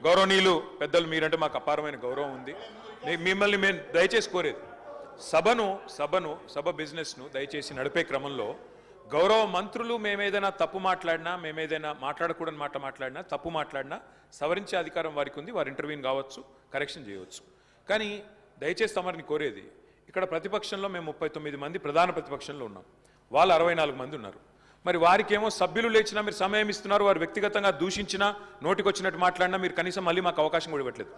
గౌరవనీయులు పెద్దలు మీరంటే మాకు అపారమైన గౌరవం ఉంది. మిమ్మల్ని మేము దయచేసి కోరేది సభ బిజినెస్ను దయచేసి నడిపే క్రమంలో గౌరవ మంత్రులు మేమేదైనా తప్పు మాట్లాడినా, మేమేదైనా మాట్లాడకూడని మాట మాట్లాడినా, తప్పు మాట్లాడినా సవరించే అధికారం వారికి ఉంది. వారు ఇంటర్వ్యూని కావచ్చు, కరెక్షన్ చేయవచ్చు. కానీ దయచేసి తమరిని కోరేది, ఇక్కడ ప్రతిపక్షంలో మేము 39 మంది ప్రధాన ప్రతిపక్షంలో ఉన్నాం, వాళ్ళు 64 మంది ఉన్నారు. మరి వారికేమో సభ్యులు లేచినా మీరు సమయం ఇస్తున్నారు, వారు వ్యక్తిగతంగా దూషించినా, నోటికొచ్చినట్టు మాట్లాడినా మీరు కనీసం మళ్ళీ మాకు అవకాశం కూడా ఇవ్వట్లేదు.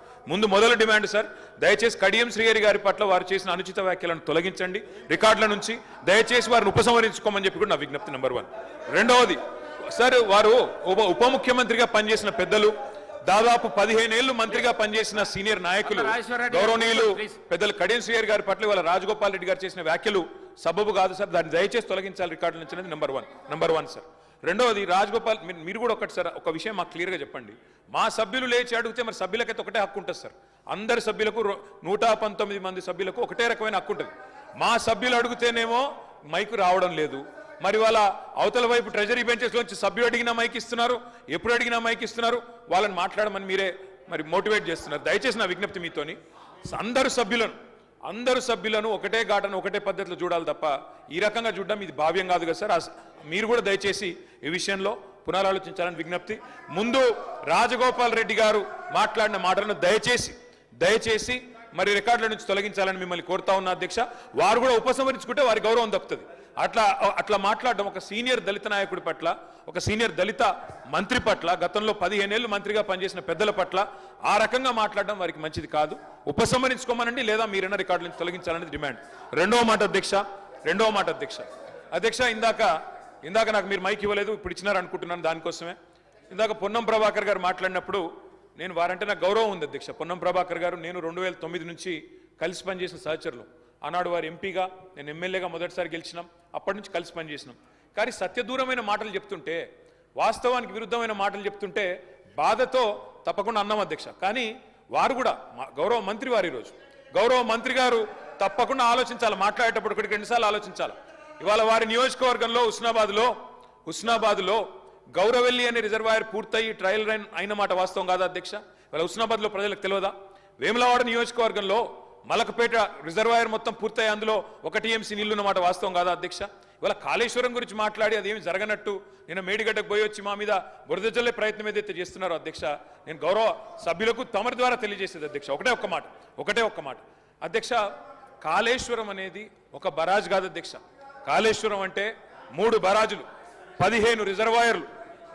మొదలు డిమాండ్ సార్, దయచేసి కడియం శ్రీహరి గారి పట్ల వారు చేసిన అనుచిత వ్యాఖ్యలను తొలగించండి రికార్డుల నుంచి, దయచేసి వారిని ఉపసంహరించుకోమని చెప్పి కూడా నా విజ్ఞప్తి నెంబర్ 1. రెండవది సార్, వారు ఉప ముఖ్యమంత్రిగా పనిచేసిన పెద్దలు, దాదాపు 15 ఏళ్లు మంత్రిగా పనిచేసిన సీనియర్ నాయకులు గౌరవనీయులు పెద్దలు కడియం శ్రీహరి గారి పట్ల వాళ్ళ రాజగోపాల్ రెడ్డి గారు చేసిన వ్యాఖ్యలు సబబు కాదు సార్, దాన్ని దయచేసి తొలగించాలి రికార్డుల నుంచి అనేది నెంబర్ వన్ సార్. రెండవది రాజగోపాల్, మీరు కూడా ఒకటి సార్ ఒక విషయం మాకు క్లియర్గా చెప్పండి. మా సభ్యులు లేచి అడిగితే మరి సభ్యులకైతే ఒకటే హక్కు ఉంటుంది సార్, అందరి సభ్యులకు 119 మంది సభ్యులకు ఒకటే రకమైన హక్కు ఉంటుంది. మా సభ్యులు అడిగితేనేమో మైకు రావడం లేదు, మరి వాళ్ళ అవతల వైపు ట్రెజరీ బెంచెస్ లోంచి సభ్యులు అడిగినా మైక్ ఇస్తున్నారు, ఎప్పుడు అడిగినా మైక్ ఇస్తున్నారు, వాళ్ళని మాట్లాడమని మీరే మరి మోటివేట్ చేస్తున్నారు. దయచేసి నా విజ్ఞప్తి మీతోని, అందరు సభ్యులను ఒకటే ఘాటను ఒకటే పద్ధతిలో చూడాలి తప్ప ఈ రకంగా చూడడం ఇది భావ్యం కాదు కదా సార్. మీరు కూడా దయచేసి ఈ విషయంలో పునరాలోచించాలని విజ్ఞప్తి. ముందు రాజగోపాల్ రెడ్డి గారు మాట్లాడిన మాటలను దయచేసి మరి రికార్డుల నుంచి తొలగించాలని మిమ్మల్ని కోరుతా ఉన్నా అధ్యక్ష. వారు కూడా ఉపసంహరించుకుంటే వారి గౌరవం దక్కుతుంది. అట్లా మాట్లాడడం ఒక సీనియర్ దళిత నాయకుడి పట్ల, ఒక సీనియర్ దళిత మంత్రి పట్ల, గతంలో 15 ఏళ్లు మంత్రిగా పనిచేసిన పెద్దల పట్ల ఆ రకంగా మాట్లాడడం వారికి మంచిది కాదు. ఉపసంహరించుకోమనండి, లేదా మీరైనా రికార్డుల నుంచి తొలగించాలనేది డిమాండ్. రెండవ మాట అధ్యక్ష, ఇందాక నాకు మీరు మైక్ ఇవ్వలేదు, ఇప్పుడు ఇచ్చినారు అనుకుంటున్నాను. దానికోసమే ఇందాక పొన్నం ప్రభాకర్ గారు మాట్లాడినప్పుడు నేను వారంటే నాకు గౌరవం ఉంది అధ్యక్ష. పొన్నం ప్రభాకర్ గారు నేను 2009 నుంచి కలిసి పనిచేసిన సహచరులు. ఆనాడు వారు ఎంపీగా, నేను ఎమ్మెల్యేగా మొదటిసారి గెలిచినాం, అప్పటి నుంచి కలిసి పనిచేసినాం. కానీ సత్యదూరమైన మాటలు చెప్తుంటే, వాస్తవానికి విరుద్ధమైన మాటలు చెప్తుంటే బాధతో తప్పకుండా అన్నాం అధ్యక్ష. కానీ వారు కూడా గౌరవ మంత్రి వారు, ఈరోజు గౌరవ మంత్రి గారు తప్పకుండా ఆలోచించాలి, మాట్లాడేటప్పుడు ఒకటికి 2 సార్లు ఆలోచించాలి. ఇవాళ వారి నియోజకవర్గంలో హుస్నాబాద్లో గౌరవెల్లి అనే రిజర్వాయర్ పూర్తయి ట్రయల్ రన్ అయిన మాట వాస్తవం కాదా అధ్యక్ష? ఇవాళ హుస్నాబాద్లో ప్రజలకు తెలియదా? వేములవాడ నియోజకవర్గంలో మలకపేట రిజర్వాయర్ మొత్తం పూర్తయి అందులో 1 TMC నీళ్లు ఉన్నమాట వాస్తవం కాదా అధ్యక్ష? ఇవాళ కాళేశ్వరం గురించి మాట్లాడి అదేమి జరగనట్టు నేను మేడిగడ్డకు పోయి వచ్చి మా మీద బురద జల్లే ప్రయత్నం ఏదైతే చేస్తున్నారో అధ్యక్ష, నేను గౌరవ సభ్యులకు తమరి ద్వారా తెలియజేసేది అధ్యక్ష ఒకటే ఒక్క మాట అధ్యక్ష. కాళేశ్వరం అనేది ఒక బరాజ్ కాదు అధ్యక్ష. కాళేశ్వరం అంటే 3 బరాజులు, 15 రిజర్వాయర్లు,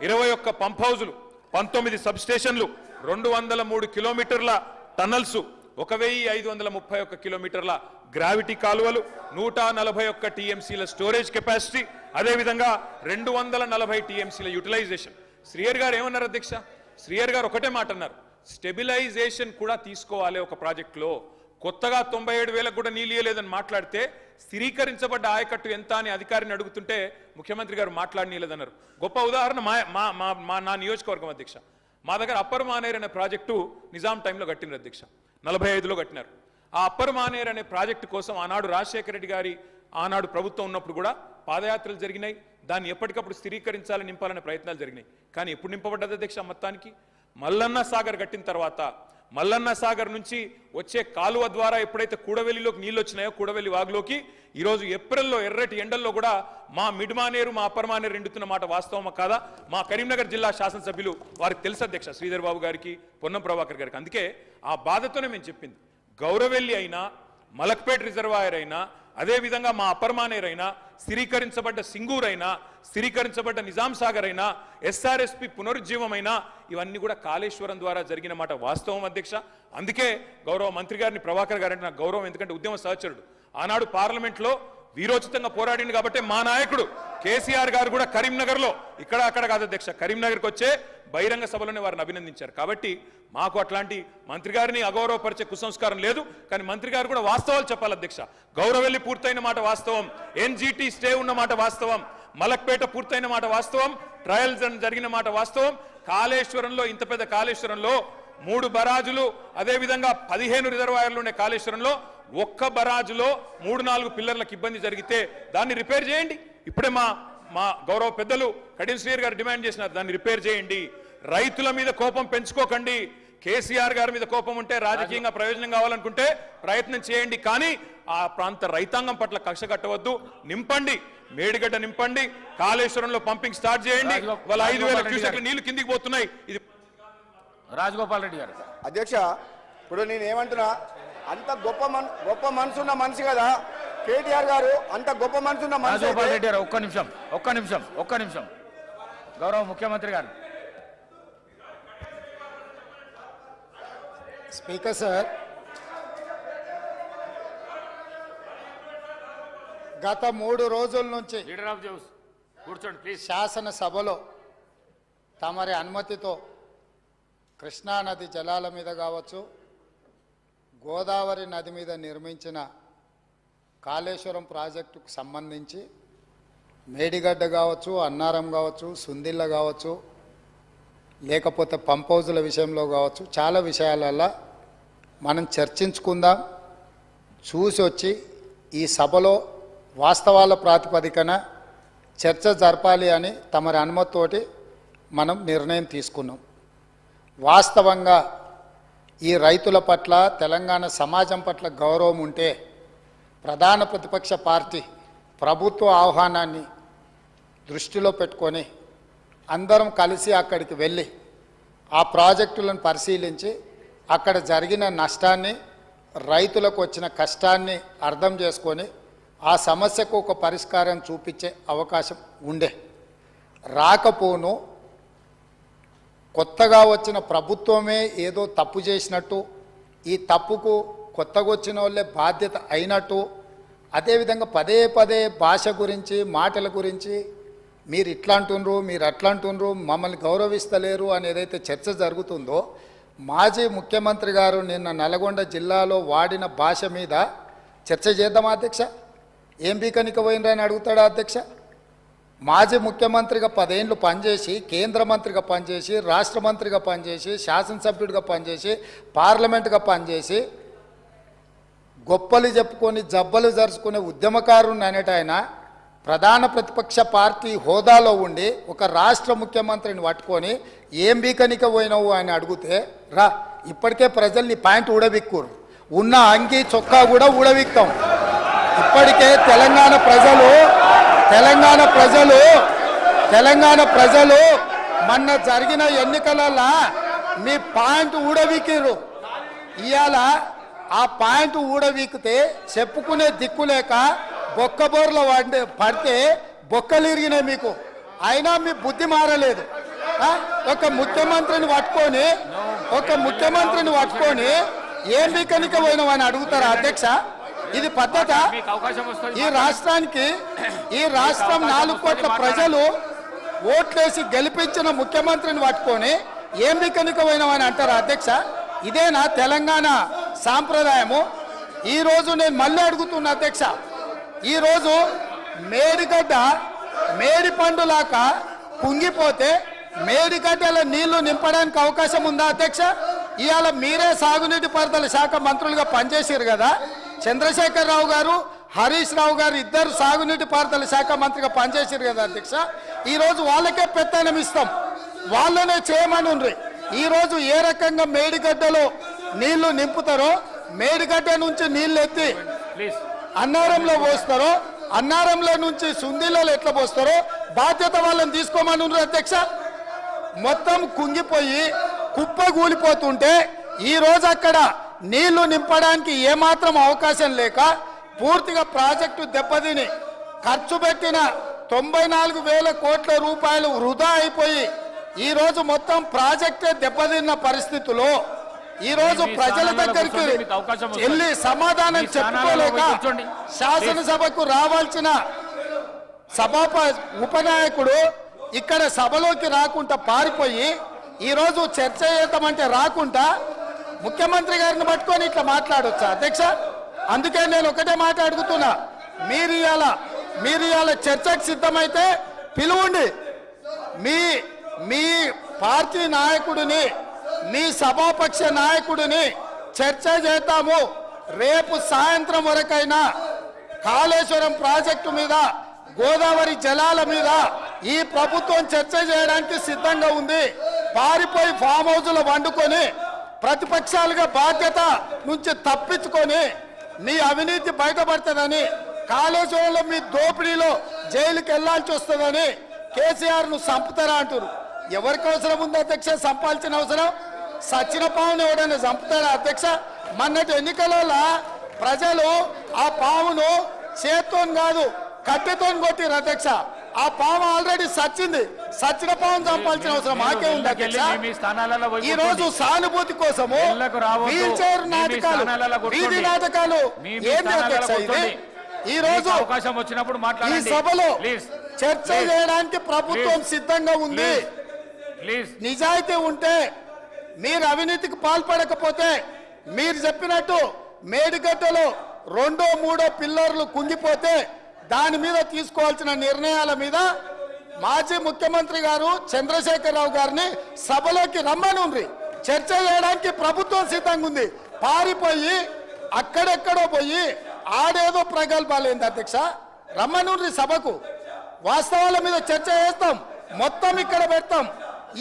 21 పంప్ హౌజులు, 19 సబ్ స్టేషన్లు, 203 కిలోమీటర్ల టన్నల్స్, 1531 కిలోమీటర్ల గ్రావిటీ కాలువలు, 141 TMCల స్టోరేజ్ కెపాసిటీ, అదేవిధంగా 240 TMCల యూటిలైజేషన్. శ్రీహరి గారు ఏమన్నారు అధ్యక్ష? శ్రీహరి గారు ఒకటే మాట అన్నారు, స్టెబిలైజేషన్ కూడా తీసుకోవాలి ఒక ప్రాజెక్టులో. కొత్తగా 97,000 కూడా నీళ్ళు ఇయ్యలేదని మాట్లాడితే స్థిరీకరించబడ్డ ఆయకట్టు ఎంత అని అధికారిని అడుగుతుంటే ముఖ్యమంత్రి గారు మాట్లాడనీయలేదన్నారు. గొప్ప ఉదాహరణ నా నియోజకవర్గం అధ్యక్ష. మా దగ్గర అప్పర్ మానేర్ అనే ప్రాజెక్టు నిజాం టైంలో కట్టినారు అధ్యక్ష, 45లో కట్టినారు. ఆ అప్పర్ మానేర్ అనే ప్రాజెక్టు కోసం ఆనాడు రాజశేఖర రెడ్డి గారి ఆనాడు ప్రభుత్వం ఉన్నప్పుడు కూడా పాదయాత్రలు జరిగినాయి. దాన్ని ఎప్పటికప్పుడు స్థిరీకరించాలని, నింపాలనే ప్రయత్నాలు జరిగినాయి. కానీ ఎప్పుడు నింపబడ్డది అధ్యక్ష? మొత్తానికి మల్లన్న సాగర్ కట్టిన తర్వాత మల్లన్న సాగర్ నుంచి వచ్చే కాలువ ద్వారా ఎప్పుడైతే కూడవెల్లిలోకి నీళ్ళు వచ్చినాయో, కూడవెల్లి వాగులోకి ఈరోజు ఏప్రిల్లో ఎర్రటి ఎండల్లో కూడా మా మిడ్ మానేరు, మా అప్పర్ మానేరు ఎండుతున్న మాట వాస్తవమా కాదా? మా కరీంనగర్ జిల్లా శాసనసభ్యులు వారికి తెలుసు అధ్యక్ష, శ్రీధర్ బాబు గారికి, పొన్నం ప్రభాకర్ గారికి. అందుకే ఆ బాధతోనే మేము చెప్పింది, గౌరవెల్లి అయినా, మలక్పేట్ రిజర్వాయర్ అయినా, అదేవిధంగా మా అప్పర్ మానేర్ అయినా, స్థిరీకరించబడ్డ సింగూర్ అయినా, స్థిరీకరించబడ్డ నిజాం సాగర్ అయినా, SRSP పునరుజ్జీవమైనా, ఇవన్నీ కూడా కాళేశ్వరం ద్వారా జరిగిన మాట వాస్తవం అధ్యక్ష. అందుకే గౌరవ మంత్రి గారిని, ప్రభాకర్ గారు అంటే నాకు గౌరవం, ఎందుకంటే ఉద్యమ సహచరుడు. ఆనాడు పార్లమెంట్లో వీరోచితంగా పోరాడింది కాబట్టి మా నాయకుడు కేసీఆర్ గారు కూడా కరీంనగర్లో, ఇక్కడ అక్కడ కాదు అధ్యక్ష, కరీంనగర్కి వచ్చే బహిరంగ సభలోనే వారిని అభినందించారు. కాబట్టి మాకు అట్లాంటి మంత్రి గారిని అగౌరవపరిచే కుసంస్కారం లేదు. కానీ మంత్రి గారు కూడా వాస్తవాలు చెప్పాలి అధ్యక్ష. గౌరవెల్లి పూర్తయిన మాట వాస్తవం, NGT స్టే ఉన్న మాట వాస్తవం, మలక్పేట పూర్తయిన మాట వాస్తవం, ట్రయల్స్ జరిగిన మాట వాస్తవం. కాళేశ్వరంలో, ఇంత పెద్ద కాళేశ్వరంలో 3 బరాజులు, అదేవిధంగా 15 రిజర్వాయర్లు ఉండే కాళేశ్వరంలో ఒక్క బరాజులో 3-4 పిల్లర్లకు ఇబ్బంది జరిగితే దాన్ని రిపేర్ చేయండి. ఇప్పుడే మా గౌరవ పెద్దలు కడియం శ్రీహరి గారు డిమాండ్ చేసినారు, దాన్ని రిపేర్ చేయండి. రైతుల మీద కోపం పెంచుకోకండి. కేసీఆర్ గారి మీద కోపం ఉంటే రాజకీయంగా ప్రయోజనం కావాలనుకుంటే ప్రయత్నం చేయండి, కానీ ఆ ప్రాంత రైతాంగం పట్ల కక్ష కట్టవద్దు. నింపండి, మేడిగడ్డ నింపండి, కాళేశ్వరంలో పంపింగ్ స్టార్ట్ చేయండి. వాళ్ళ 5,000 క్యూసెక్ల నీళ్లు కిందికి పోతున్నాయి. ఇది రాజగోపాల్ రెడ్డి గారు. అధ్యక్ష, ఇప్పుడు నేను ఏమంటున్నా, అంత గొప్ప మనసున్న మనిషి కదా కేటీఆర్ గారు, అంత గొప్ప మనసున్న మనిషి. రాజగోపాల్ రెడ్డి గారు ఒక్క నిమిషం గౌరవ ముఖ్యమంత్రి గారు. స్పీకర్ సార్, గత 3 రోజుల నుంచి లీడర్ ఆఫ్ జౌస్ కూర్చోండి ప్లీజ్. శాసనసభలో తమరి అనుమతితో కృష్ణానది జలాల మీద కావచ్చు, గోదావరి నది మీద నిర్మించిన కాళేశ్వరం ప్రాజెక్టుకు సంబంధించి మేడిగడ్డ కావచ్చు, అన్నారం కావచ్చు, సుందిళ్ళ కావచ్చు, లేకపోతే పంప్ హౌజుల విషయంలో కావచ్చు, చాలా విషయాలలో మనం చర్చించుకుందాం. చూసి వచ్చి ఈ సభలో వాస్తవాల ప్రాతిపదికన చర్చ జరపాలి అని తమరి అనుమతితోటి మనం నిర్ణయం తీసుకున్నాం. వాస్తవంగా ఈ రైతుల పట్ల, తెలంగాణ సమాజం పట్ల గౌరవం ఉంటే ప్రధాన ప్రతిపక్ష పార్టీ ప్రభుత్వ ఆహ్వానాన్ని దృష్టిలో పెట్టుకొని అందరం కలిసి అక్కడికి వెళ్ళి ఆ ప్రాజెక్టులను పరిశీలించి అక్కడ జరిగిన నష్టాన్ని, రైతులకు వచ్చిన కష్టాన్ని అర్థం చేసుకొని ఆ సమస్యకు ఒక పరిష్కారం చూపించే అవకాశం ఉండే. రాకపోను కొత్తగా వచ్చిన ప్రభుత్వమే ఏదో తప్పు చేసినట్టు, ఈ తప్పుకు కొత్తగా వచ్చిన వాళ్ళే బాధ్యత అయినట్టు, అదేవిధంగా పదే పదే భాష గురించి, మాటల గురించి మీరు ఇట్లా అంటుండ్రు, మీరు అట్లా అంటుండ్రు, మమ్మల్ని గౌరవిస్తలేరు అని ఏదైతే చర్చ జరుగుతుందో, మాజీ ముఖ్యమంత్రి గారు నిన్న నల్గొండ జిల్లాలో వాడిన భాష మీద చర్చ చేద్దామా అధ్యక్ష? ఏం బీకనిక పోయినరని అడుగుతాడా అధ్యక్ష? మాజీ ముఖ్యమంత్రిగా 10 ఏళ్ళు పనిచేసి, కేంద్ర మంత్రిగా పనిచేసి, రాష్ట్ర మంత్రిగా పనిచేసి, శాసనసభ్యుడిగా పనిచేసి, పార్లమెంటుగా పనిచేసి, గొప్పలు చెప్పుకొని జబ్బలు జరుచుకునే ఉద్యమకారుని అనేట ఆయన ప్రధాన ప్రతిపక్ష పార్టీ హోదాలో ఉండి ఒక రాష్ట్ర ముఖ్యమంత్రిని పట్టుకొని ఏం బీకనిక పోయినావు అని అడిగితే, రా ఇప్పటికే ప్రజల్ని పాయింట్ ఊడబిక్కురు, ఉన్న అంగి చొక్కా కూడా ఊడబిక్తాం. ఇప్పటికే తెలంగాణ ప్రజలు మొన్న జరిగిన ఎన్నికలలో మీ పాయింట్ ఊడబిక్కిరు. ఇవాళ ఆ పాయింట్ ఊడబీకితే చెప్పుకునే దిక్కులేక బొక్కబోర్ల పడితే బొక్కలు ఇరిగినాయి మీకు. అయినా మీ బుద్ధి మారలేదు. ఒక ముఖ్యమంత్రిని పట్టుకొని ఏం బీకనిక పోయినావని అడుగుతారా అధ్యక్ష? ఇది పద్ధత? ఈ రాష్ట్రం 4 కోట్ల ప్రజలు ఓట్లేసి గెలిపించిన ముఖ్యమంత్రిని పట్టుకొని ఏం బీకనిక పోయినావని అంటారా అధ్యక్ష? ఇదేనా తెలంగాణ సాంప్రదాయము? ఈరోజు నేను మళ్ళీ అడుగుతున్నా అధ్యక్ష, ఈరోజు మేడిగడ్డ మేడి పండులాక కుంగిపోతే మేడిగడ్డల నీళ్లు నింపడానికి అవకాశం ఉందా అధ్యక్ష? ఇవాళ మీరే సాగునీటి పారుదల శాఖ మంత్రులుగా పనిచేసారు కదా. చంద్రశేఖరరావు గారు, హరీష్ రావు గారు ఇద్దరు సాగునీటి పారుదల శాఖ మంత్రిగా పనిచేసారు కదా అధ్యక్ష. ఈరోజు వాళ్ళకే పెత్తనం ఇస్తాం, వాళ్ళనే చేయమని ఉండ్రి. ఈరోజు ఏ రకంగా మేడిగడ్డలో నీళ్లు నింపుతారో, మేడిగడ్డ నుంచి నీళ్లు ఎత్తి అన్నారంలో పోస్తారో, అన్నారంలో నుంచి సుందిలలో ఎట్లా పోస్తారో బాధ్యత వాళ్ళని తీసుకోమని ఉండ్రి అధ్యక్ష. మొత్తం కుంగిపోయి కుప్పగూలిపోతుంటే ఈరోజు అక్కడ నీళ్లు నింపడానికి ఏమాత్రం అవకాశం లేక పూర్తిగా ప్రాజెక్టు దెబ్బతిని ఖర్చు పెట్టిన 94,000 కోట్ల రూపాయలు వృధా అయిపోయి ఈరోజు మొత్తం ప్రాజెక్టే దెబ్బతిన్న పరిస్థితుల్లో ఈరోజు ప్రజల దగ్గరికి వెళ్ళి సమాధానం చెప్పుకోలేక శాసనసభకు రావాల్సిన ఉపనాయకుడు ఇక్కడ సభలోకి రాకుండా పారిపోయి ఈరోజు చర్చ చేద్దామంటే రాకుండా ముఖ్యమంత్రి గారిని పట్టుకొని ఇట్లా మాట్లాడొచ్చా అధ్యక్ష? అందుకే నేను ఒకటే మాట అడుగుతున్నా, మీరు ఇవాళ చర్చకు సిద్ధమైతే పిలువండి. మీ పార్టీ నాయకుడిని, మీ సభాపక్ష నాయకుడిని చర్చ చేద్దాము. రేపు సాయంత్రం వరకైనా కాళేశ్వరం ప్రాజెక్టు మీద, గోదావరి జలాల మీద ఈ ప్రభుత్వం చర్చ చేయడానికి సిద్ధంగా ఉంది. పారిపోయి ఫామ్ హౌస్లో వండుకొని ప్రతిపక్షాలుగా బాధ్యత నుంచి తప్పించుకొని మీ అవినీతి బయటపడుతుందని, కాళేశ్వరంలో మీ దోపిడీలో జైలుకి వెళ్లాల్సి వస్తుందని కేసీఆర్ ను చంపుతారా అంటారు. ఎవరికి అవసరం ఉంది అధ్యక్ష చంపాల్సిన అవసరం? సచిన పావును ఎవడైనా చంపుతారా అధ్యక్ష? మొన్నటి ఎన్నికలలో ప్రజలు ఆ పావును చేత్తో కాదు కట్టెతో కొట్టిరు అధ్యక్ష. ఆ పాము ఆల్రెడీ సచ్చింది. సచిన పావును చంపాల్సిన అవసరం మాకే ఉంది అధ్యక్ష. ఈ రోజు సానుభూతి కోసము వీల్ చైర్ నాటకాలు, వీధి నాటకాలు ఏంటి అధ్యక్ష ఇది? ఈ రోజు అవకాశం వచ్చినప్పుడు ఈ మాట్లాడండి సభలో ప్లీజ్. చర్చ చేయడానికి ప్రభుత్వం సిద్ధంగా ఉంది. ప్లీజ్ నిజాయితీ ఉంటే, మీరు అవినీతికి పాల్పడకపోతే, మీరు చెప్పినట్టు మేడిగడ్డలో 2, 3 పిల్లర్లు కుంగిపోతే దాని మీద తీసుకోవాల్సిన నిర్ణయాల మీద మాజీ ముఖ్యమంత్రి గారు చంద్రశేఖరరావు గారిని సభలోకి రమ్మనుండ్రి. చర్చ చేయడానికి ప్రభుత్వం సిద్ధంగా ఉంది. పారిపోయి అక్కడెక్కడో పోయి ఆడేదో ప్రగల్భాలేంది అధ్యక్ష? రమ్మనుండ్రి సభకు. వాస్తవాల మీద చర్చ చేస్తాం, మొత్తం ఇక్కడ పెడతాం.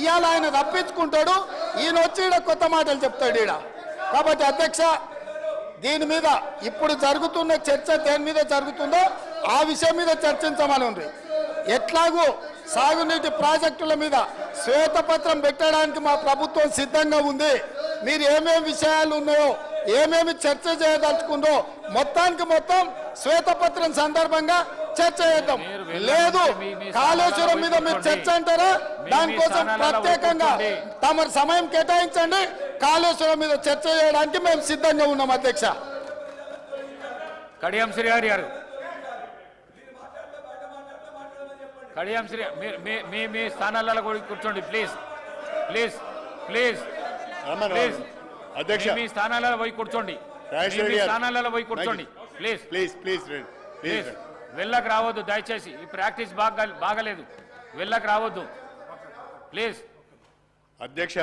ఇవాళ ఆయన తప్పించుకుంటాడు, ఈయన వచ్చి ఈడ కొత్త మాటలు చెప్తాడు ఈడ. కాబట్టి అధ్యక్ష, దీని మీద ఇప్పుడు జరుగుతున్న చర్చ దేని మీద జరుగుతుందో ఆ విషయం మీద చర్చించమని ఉంది. ఎట్లాగూ సాగునీటి ప్రాజెక్టుల మీద శ్వేతపత్రం పెట్టడానికి మా ప్రభుత్వం సిద్ధంగా ఉంది. మీరు ఏమేమి విషయాలు ఉన్నాయో, ఏమేమి చర్చ చేయదలుచుకుందో మొత్తానికి మొత్తం శ్వేతపత్రం సందర్భంగా చర్చ చేద్దాం. లేదు కాళేశ్వరం మీద మీరు చర్చ అంటారా? దానికోసం ప్రత్యేకంగా తమ సమయం కేటాయించండి. కాళేశ్వరం మీద చర్చ చేయడానికి మేము సిద్ధంగా ఉన్నాం అధ్యక్ష. కడియం శ్రీహరి గారు, కడియం శ్రీ మీ స్థానాలలో కూర్చోండి ప్లీజ్ ప్లీజ్ ప్లీజ్ ప్లీజ్. అధ్యక్ష మీ స్థానాలలో పోయి కూర్చోండి. మీ స్థానాలలో పోయి కూర్చోండి ప్లీజ్ ప్లీజ్ ప్లీజ్ ప్లీజ్. వెళ్ళకు రావద్దు దయచేసి. ఈ ప్రాక్టీస్ బాగలేదు. వెళ్ళకు రావద్దు ప్లీజ్. అధ్యక్ష